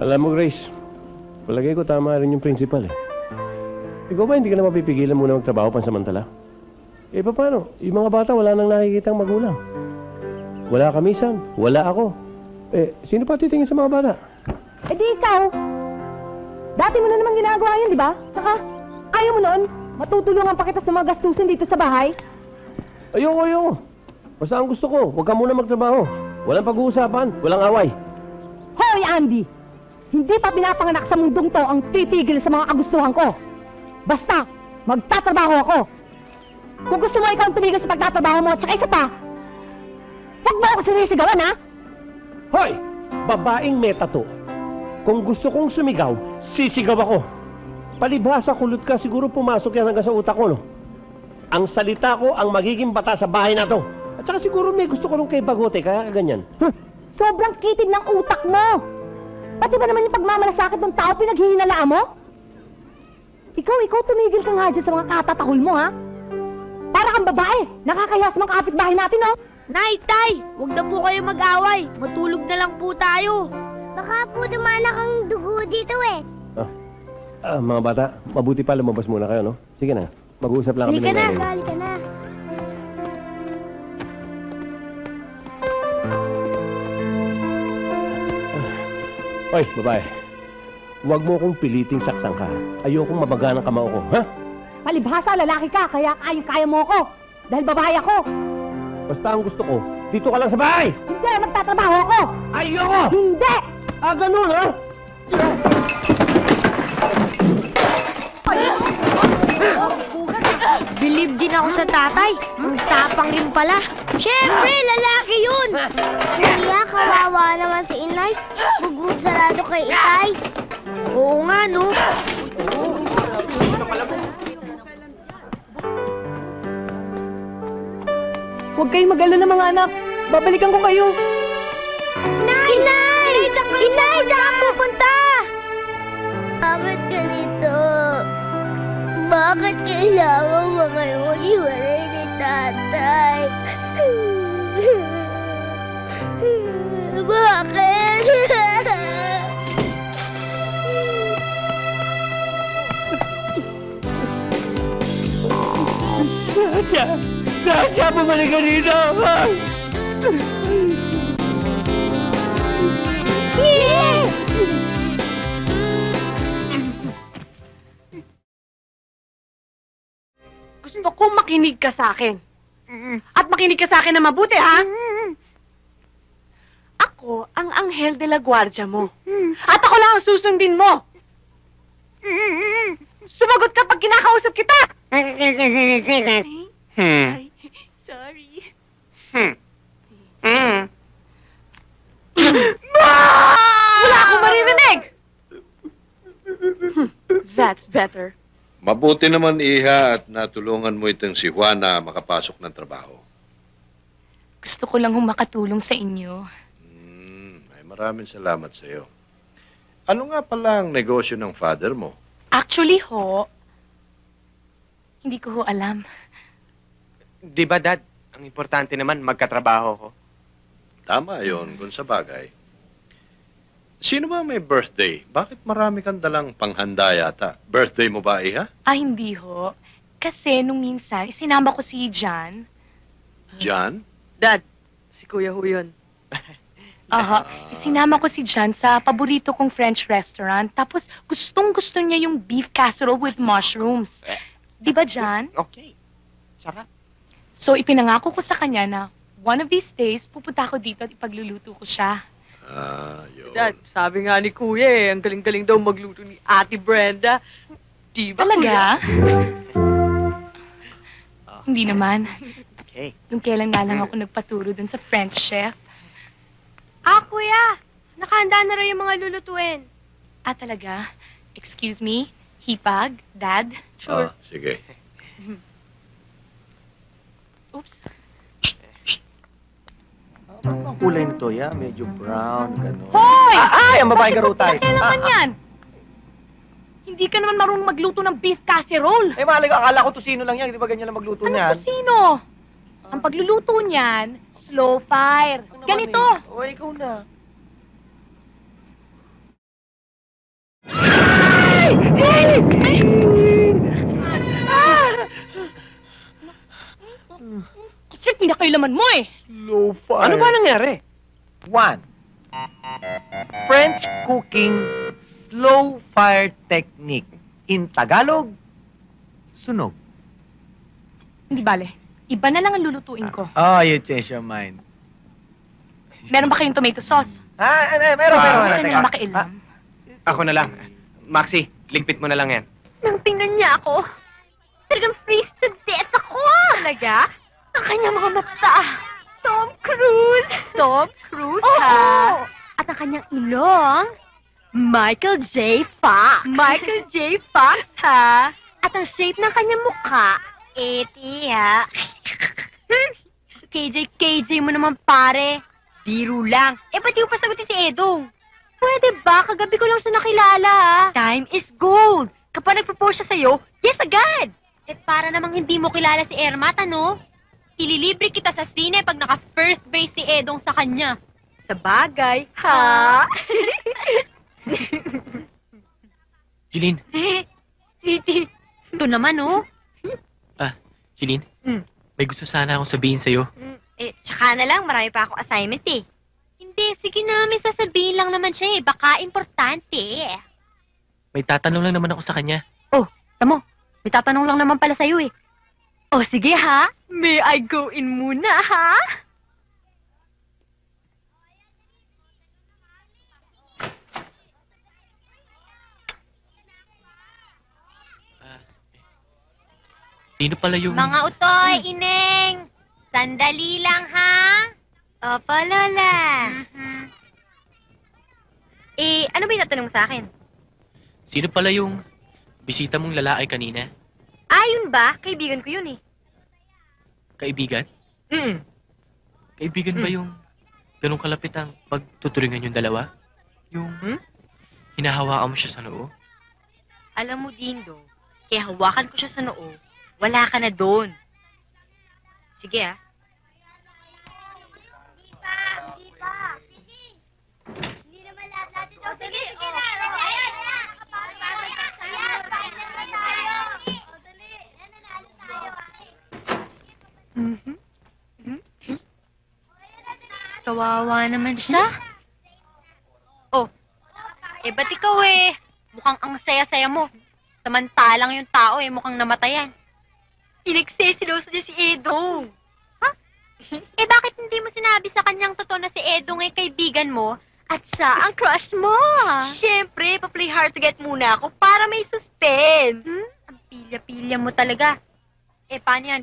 Alam mo, Grace, palagay ko tama rin yung principal eh. Ikaw ba hindi ka na mapipigilan muna magtrabaho pansamantala? Eh, paano? Yung mga bata wala nang nakikitang magulang. Wala kamisan, wala ako. Eh, sino pa titingin sa mga bata? Eh di ikaw. Dati mo na naman ginagawa yun, di ba? Tsaka, ayaw mo noon, matutulungan pa kita sa mga gastusin dito sa bahay. Ayoko. Basta ang gusto ko, huwag ka muna magtrabaho. Walang pag-uusapan, walang away. Hoy, Andy! Hindi pa pinapanganak sa mundong to ang pipigil sa mga kagustuhan ko. Basta, magtatrabaho ako. Kung gusto mo ikaw ang tumigil sa pagtatrabaho mo, tsaka isa pa, huwag mo ako sinisigawan, ha? Hoy! Babaeng meta to. Kung gusto kong sumigaw, sisigaw ako. Palibhasa kulot ka, siguro pumasok yan hanggang sa utak ko, no? Ang salita ko ang magiging bata sa bahay na to. At saka siguro may gusto ko nung kay Bagote, kaya kaganyan. Sobrang kitid ng utak mo. Pati ba naman yung pagmamalasakit ng tao pinaghihinalaan mo? Ikaw tumigil ka nga dyan sa mga katatakol mo, ha? Para kang babae, nakakahiya sa mga kapitbahay natin, no? Nay, Tay! Huwag na po kayo mag-away. Matulog na lang po tayo. Baka po dumanak ang dugo dito eh. Mga bata, mabuti pa lumabas muna kayo, no? Sige na, mag-uusap lang kami ng nanay. Halika na. Hoy, babae. Huwag mo akong piliting saktan ka. Ayokong mabaga ng kamao ko, ha? Palibhasa, lalaki ka, kaya kaya mo ako. Dahil babae ako. Basta ang gusto ko, dito ka lang sa bahay! Hindi, magtatrabaho ako. Ayoko! Hindi! Ganun, ha? Believe din ako sa tatay. Ang tapang rin pala. Siyempre, lalaki yun. Kaya kawawa naman si inay. Bugod sarado kay itay. Oo nga, no? Huwag kayong mag-alala mga anak. Babalikan ko kayo. Inay! Inay! Inay! Saan pupunta? Bakit ganito? Bakit kailangan mo kayong iwalay ni tatay? Bakit? Saan bumalik ka dito? Gusto kong makinig ka sa akin. At makinig ka sa akin na mabuti, ha? Ako ang anghel de la guardia mo. At ako lang ang susundin mo. Sumagot ka pag kinakausap kita! Ay, sorry. Wala akong maririnig! That's better. Mabuti naman, Iha, at natulungan mo itong si Juana makapasok ng trabaho. Gusto ko lang makatulong sa inyo. Ay, maraming salamat sa iyo. Ano nga pala ang negosyo ng father mo? Actually hindi ko alam. Di ba, Dad? Ang importante naman, magkatrabaho ko. Tama yon kung sa bagay. Sino ba may birthday? Bakit marami kang dalang panghanda yata? Birthday mo ba, Iha? Hindi ho. Kasi nung minsan, sinama ko si John. John? Dad, si Kuya ho yun. Sinama ko si John sa paborito kong French restaurant. Tapos gustong-gusto niya yung beef casserole with mushrooms. Di ba, John? Okay. Sarap. So, ipinangako ko sa kanya na one of these days, pupunta ako dito at ipagluluto ko siya. Yun. Dad, sabi nga ni Kuya ang galing-galing daw magluto ni Ate Brenda. Di ba, Talaga? Hindi naman. Okay. Nung kailan nga lang ako nagpaturo dun sa French chef. Kuya! Nakahanda na rin yung mga lulutuin. Talaga? Excuse me? Hipag? Dad? Sure. Sige. Oops. Ano ang kulay nito, ya? Medyo brown, gano'n. Hoy! Ay! Ang babaeng garutay! Ano naman yan? Hindi ka naman marunong magluto ng beef casserole. Malay ko, akala ko tosino lang yan. Di ba ganyan lang magluto niyan? Sino? Ang pagluluto niyan, slow fire. Ano naman Ganito. O, ikaw na. pakailaman mo eh. Slow fire. Ano ba nangyari? 1. French cooking slow fire technique. In Tagalog, sunog. Hindi bale. Iba na lang ang lulutuin ko. Oh, you change your mind. Meron ba kayong tomato sauce? Meron. Ano Teka. na makialam? Ako na lang. Maxi, ligpit mo na lang yan. Nang tingnan niya ako, talagang freeze to death ako! Talaga? Ang kanyang mga mata. Tom Cruise! Tom Cruise, Oo! ha? At ang kanyang ilong, Michael J. Fox. Michael J. Fox, ha? At ang shape ng kanyang mukha, ha? KJ mo naman, pare. Biro lang. Ba't di mo pa sagutin si Edong? Pwede ba? Kagabi ko lang siya nakilala, ha? Time is gold. Kapag nag-propose siya sa'yo, yes agad. Para namang hindi mo kilala si Ermat, ano? Ililibre kita sa sine pag naka-first base si Edong sa kanya. Sa bagay, ha? Jeline, Ito naman, oh. Jeline, may gusto sana akong sabihin sa'yo. Tsaka na lang, marami pa akong assignment, eh. Hindi, sige na, may sasabihin lang naman siya, eh. Baka importante. May tatanong lang naman ako sa kanya. Tamo, may tatanong lang naman pala sa'yo, eh. Sige, ha? May I go in muna, ha? Sino pala yung... Mga utoy, ineng! Sandali lang, ha? Opo, Lola. Ano ba yung tatanong mo sa akin? Sino pala yung bisita mong lalaki kanina? Yun ba? Kaibigan ko yun, eh. Kaibigan? Kaibigan ba yung ganun kalapit ang pagtuturingan yung dalawa? Yung hinahawakan mo siya sa noo? Alam mo, Dindo, kaya hawakan ko siya sa noo, wala ka na doon. Sige, ah. Hindi pa. Hindi naman lahat ito. Sige, sige na. Ayan na. Ayan, final na tayo. Dali. Nananalo tayo. Kawawa naman siya. Ba't ikaw, mukhang ang saya-saya mo. Samantalang yung tao, mukhang namatayan. Pinagsisiloso niya si Edong. Ha? Bakit hindi mo sinabi sa kanyang totoo na si Edong ay kaibigan mo at siya ang crush mo? Siyempre, pa-play hard to get muna ako para may suspense. Ang pilya-pilya mo talaga. Paano yan?